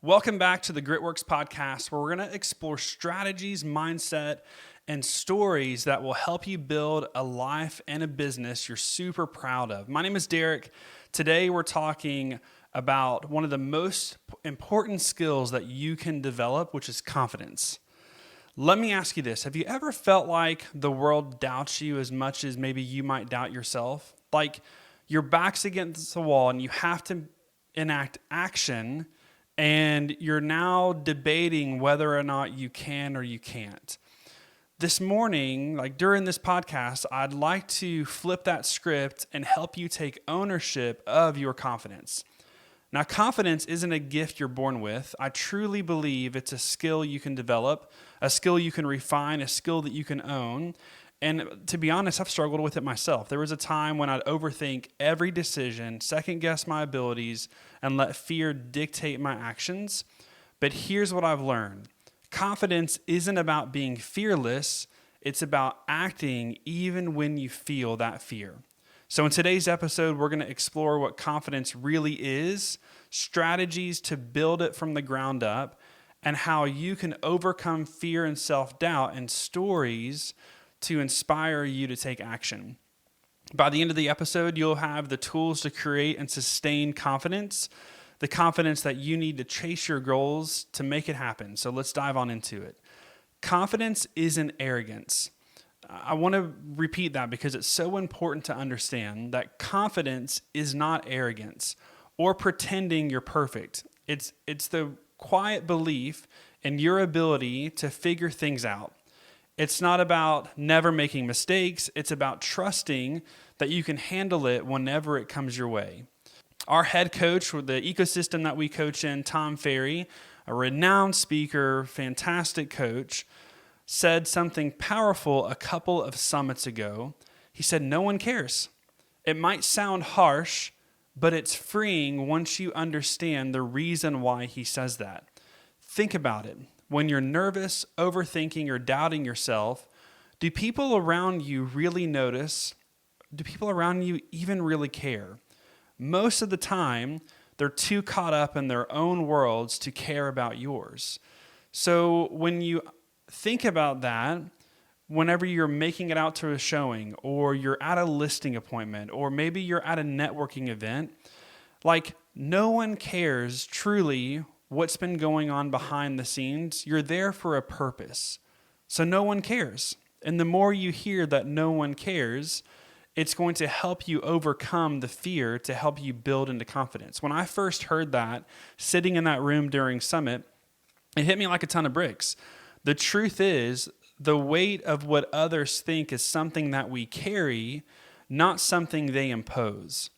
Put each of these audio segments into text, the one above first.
Welcome back to the Gritworks podcast, where we're going to explore strategies, mindset, and stories that will help you build a life and a business you're super proud of. My name is Derek. Today, we're talking about one of the most important skills that you can develop, which is confidence. Let me ask you this. Have you ever felt like the world doubts you as much as maybe you might doubt yourself? Like your back's against the wall and you have to enact action, and you're now debating whether or not you can or you can't. This morning, during this podcast, I'd like to flip that script and help you take ownership of your confidence. Now, confidence isn't a gift you're born with. I truly believe it's a skill you can develop, a skill you can refine, a skill that you can own. And to be honest, I've struggled with it myself. There was a time when I'd overthink every decision, second guess my abilities, and let fear dictate my actions. But here's what I've learned. Confidence isn't about being fearless. It's about acting even when you feel that fear. So in today's episode, we're going to explore what confidence really is, strategies to build it from the ground up, and how you can overcome fear and self-doubt, and stories to inspire you to take action. By the end of the episode, you'll have the tools to create and sustain confidence, the confidence that you need to chase your goals to make it happen. So let's dive on into it. Confidence isn't arrogance. I want to repeat that because it's so important to understand that confidence is not arrogance or pretending you're perfect. It's the quiet belief in your ability to figure things out. It's not about never making mistakes. It's about trusting that you can handle it whenever it comes your way. Our head coach, with the ecosystem that we coach in, Tom Ferry, a renowned speaker, fantastic coach, said something powerful a couple of summits ago. He said, "No one cares." It might sound harsh, but it's freeing once you understand the reason why he says that. Think about it. When you're nervous, overthinking, or doubting yourself, do people around you really notice? Do people around you even really care? Most of the time, they're too caught up in their own worlds to care about yours. So when you think about that, whenever you're making it out to a showing, or you're at a listing appointment, or maybe you're at a networking event, no one cares truly what's been going on behind the scenes. You're there for a purpose. So no one cares. And the more you hear that no one cares, it's going to help you overcome the fear to help you build into confidence. When I first heard that, sitting in that room during Summit, it hit me like a ton of bricks. The truth is, the weight of what others think is something that we carry, not something they impose.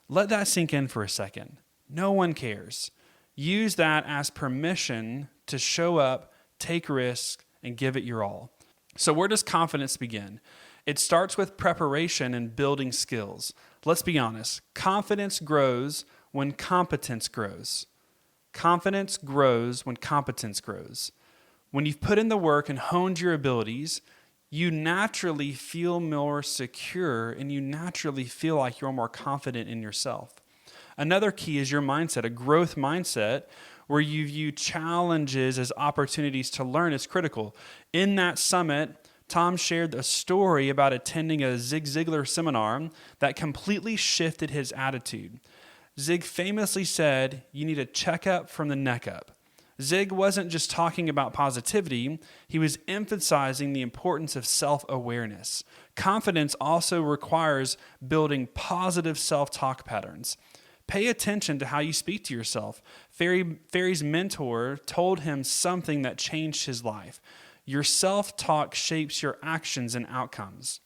Let that sink in for a second. No one cares. Use that as permission to show up, take risks, and give it your all. So where does confidence begin? It starts with preparation and building skills. Let's be honest. Confidence grows when competence grows. Confidence grows when competence grows. When you've put in the work and honed your abilities, you naturally feel more secure and you naturally feel like you're more confident in yourself. Another key is your mindset, a growth mindset where you view challenges as opportunities to learn is critical. In that summit, Tom shared a story about attending a Zig Ziglar seminar that completely shifted his attitude. Zig famously said, "You need a checkup from the neck up." Zig wasn't just talking about positivity, he was emphasizing the importance of self-awareness. Confidence also requires building positive self-talk patterns. Pay attention to how you speak to yourself. Ferry's mentor told him something that changed his life. Your self-talk shapes your actions and outcomes.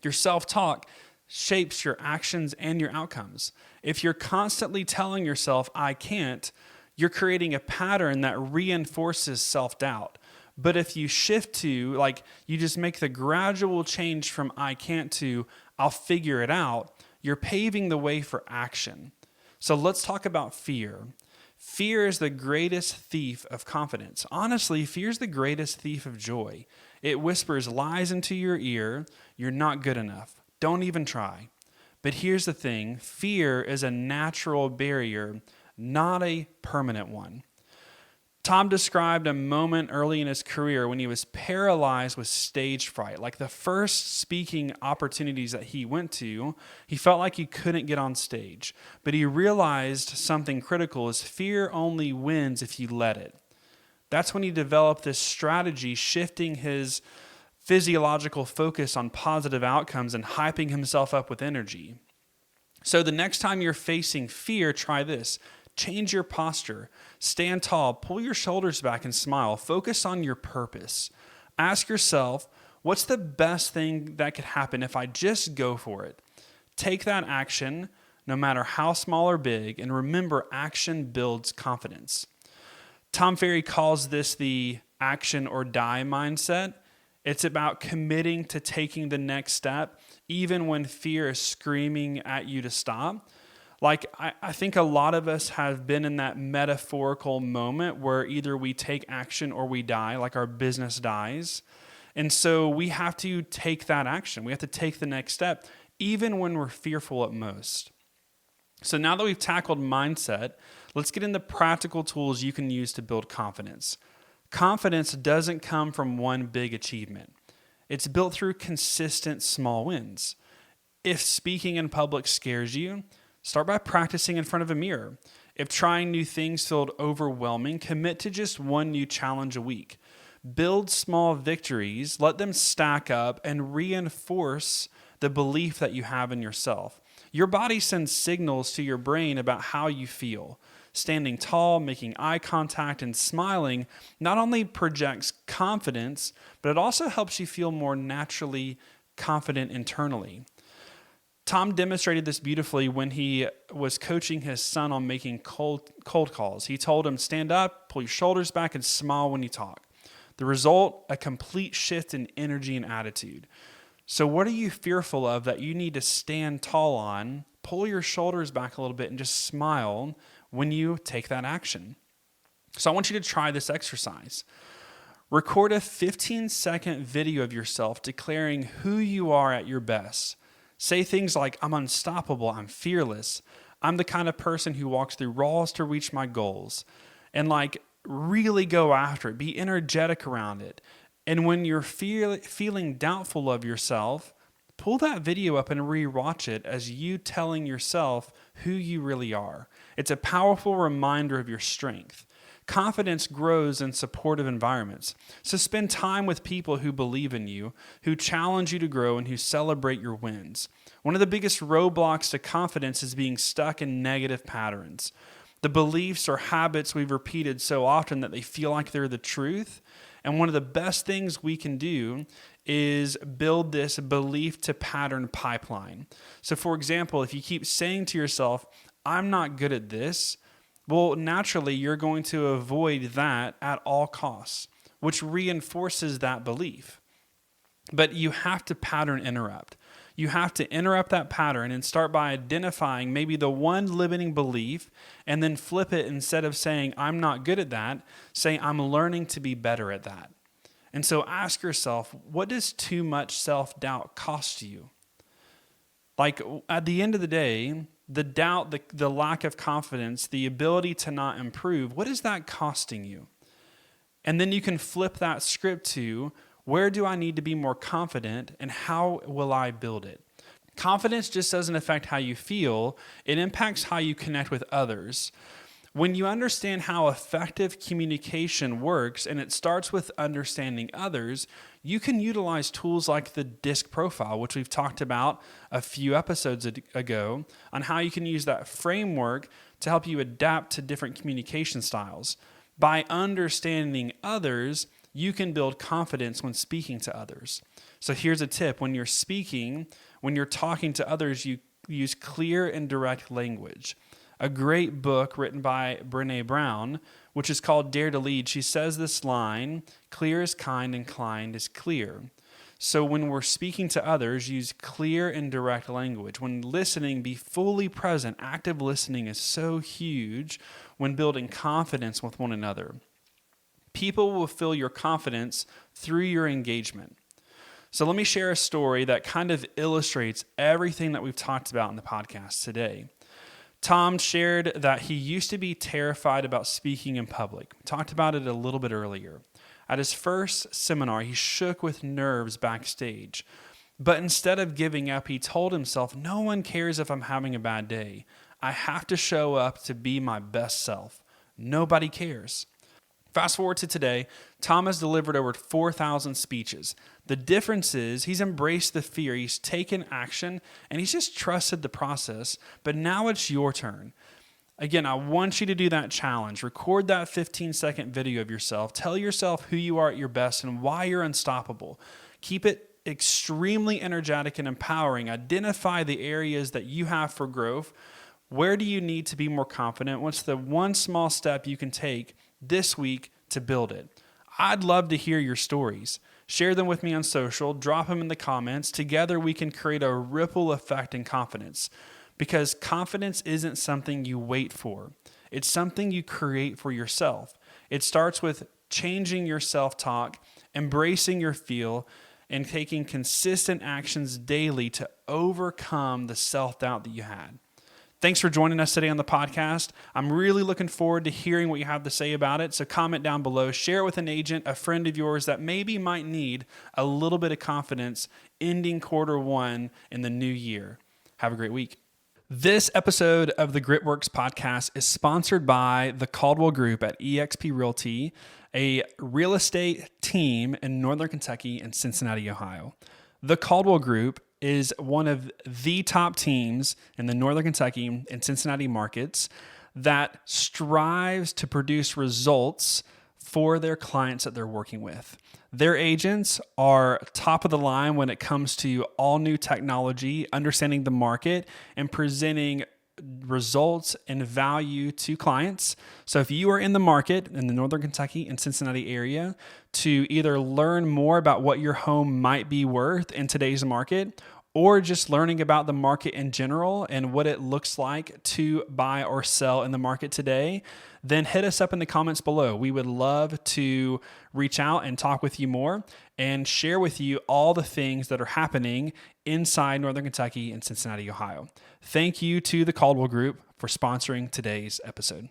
Your self-talk shapes your actions and your outcomes. If you're constantly telling yourself, "I can't," you're creating a pattern that reinforces self-doubt. But if you shift to, you just make the gradual change from "I can't" to "I'll figure it out," you're paving the way for action. So let's talk about fear. Fear is the greatest thief of confidence. Honestly, fear is the greatest thief of joy. It whispers lies into your ear. You're not good enough. Don't even try. But here's the thing. Fear is a natural barrier, not a permanent one. Tom described a moment early in his career when he was paralyzed with stage fright. Like the first speaking opportunities that he went to, he felt like he couldn't get on stage. But he realized something critical is fear only wins if you let it. That's when he developed this strategy, shifting his physiological focus on positive outcomes and hyping himself up with energy. So the next time you're facing fear, try this. Change your posture. Stand tall. Pull your shoulders back and smile. Focus on your purpose. Ask yourself, what's the best thing that could happen if I just go for it? Take that action, no matter how small or big, and remember, action builds confidence. Tom Ferry calls this the action or die mindset. It's about committing to taking the next step, even when fear is screaming at you to stop. Like, I think a lot of us have been in that metaphorical moment where either we take action or we die, like our business dies. And so we have to take that action. We have to take the next step, even when we're fearful at most. So now that we've tackled mindset, let's get into practical tools you can use to build confidence. Confidence doesn't come from one big achievement. It's built through consistent small wins. If speaking in public scares you, start by practicing in front of a mirror. If trying new things felt overwhelming, commit to just one new challenge a week. Build small victories, let them stack up, and reinforce the belief that you have in yourself. Your body sends signals to your brain about how you feel. Standing tall, making eye contact, and smiling not only projects confidence, but it also helps you feel more naturally confident internally. Tom demonstrated this beautifully when he was coaching his son on making cold calls. He told him, stand up, pull your shoulders back, and smile when you talk. The result, a complete shift in energy and attitude. So what are you fearful of that you need to stand tall on? Pull your shoulders back a little bit and just smile when you take that action. So I want you to try this exercise. Record a 15-second video of yourself declaring who you are at your best. Say things like, I'm unstoppable, I'm fearless, I'm the kind of person who walks through walls to reach my goals. And really go after it, be energetic around it. And when you're feeling doubtful of yourself, pull that video up and re-watch it as you telling yourself who you really are. It's a powerful reminder of your strength. Confidence grows in supportive environments. So spend time with people who believe in you, who challenge you to grow, and who celebrate your wins. One of the biggest roadblocks to confidence is being stuck in negative patterns. The beliefs or habits we've repeated so often that they feel like they're the truth. And one of the best things we can do is build this belief to pattern pipeline. So for example, if you keep saying to yourself, I'm not good at this, well, naturally, you're going to avoid that at all costs, which reinforces that belief. But you have to pattern interrupt. You have to interrupt that pattern and start by identifying maybe the one limiting belief and then flip it. Instead of saying, I'm not good at that, say, I'm learning to be better at that. And so ask yourself, what does too much self-doubt cost you? Like at the end of the day, the doubt, the lack of confidence, the ability to not improve, what is that costing you? And then you can flip that script to, where do I need to be more confident and how will I build it? Confidence just doesn't affect how you feel, it impacts how you connect with others. When you understand how effective communication works, and it starts with understanding others, you can utilize tools like the DISC profile, which we've talked about a few episodes ago, on how you can use that framework to help you adapt to different communication styles. By understanding others, you can build confidence when speaking to others. So here's a tip. When you're speaking, when you're talking to others, you use clear and direct language. A great book written by Brené Brown, which is called Dare to Lead, she says this line, clear is kind and kind is clear. So when we're speaking to others, use clear and direct language. When listening, be fully present. Active listening is so huge when building confidence with one another. People will feel your confidence through your engagement. So let me share a story that kind of illustrates everything that we've talked about in the podcast today. Tom shared that he used to be terrified about speaking in public. Talked about it a little bit earlier. At his first seminar, he shook with nerves backstage. But instead of giving up, he told himself, no one cares if I'm having a bad day. I have to show up to be my best self. Nobody cares. Fast forward to today, Tom has delivered over 4,000 speeches. The difference is he's embraced the fear, he's taken action, and he's just trusted the process. But now it's your turn. Again, I want you to do that challenge. Record that 15-second video of yourself. Tell yourself who you are at your best and why you're unstoppable. Keep it extremely energetic and empowering. Identify the areas that you have for growth. Where do you need to be more confident? What's the one small step you can take this week to build it? I'd love to hear your stories. Share them with me on social. Drop them in the comments. Together we can create a ripple effect in confidence, because confidence isn't something you wait for. It's something you create for yourself. It starts with changing your self-talk, embracing your feel, and taking consistent actions daily to overcome the self-doubt that you had. Thanks for joining us today on the podcast. I'm really looking forward to hearing what you have to say about it. So comment down below, share it with an agent, a friend of yours that maybe might need a little bit of confidence ending Q1 in the new year. Have a great week. This episode of the GritWorks podcast is sponsored by the Caldwell Group at eXp Realty, a real estate team in Northern Kentucky and Cincinnati, Ohio. The Caldwell Group is one of the top teams in the Northern Kentucky and Cincinnati markets that strives to produce results for their clients that they're working with. Their agents are top of the line when it comes to all new technology, understanding the market, and presenting results and value to clients. So if you are in the market in the Northern Kentucky and Cincinnati area to either learn more about what your home might be worth in today's market, or just learning about the market in general and what it looks like to buy or sell in the market today, then hit us up in the comments below. We would love to reach out and talk with you more and share with you all the things that are happening inside Northern Kentucky and Cincinnati, Ohio. Thank you to the Caldwell Group for sponsoring today's episode.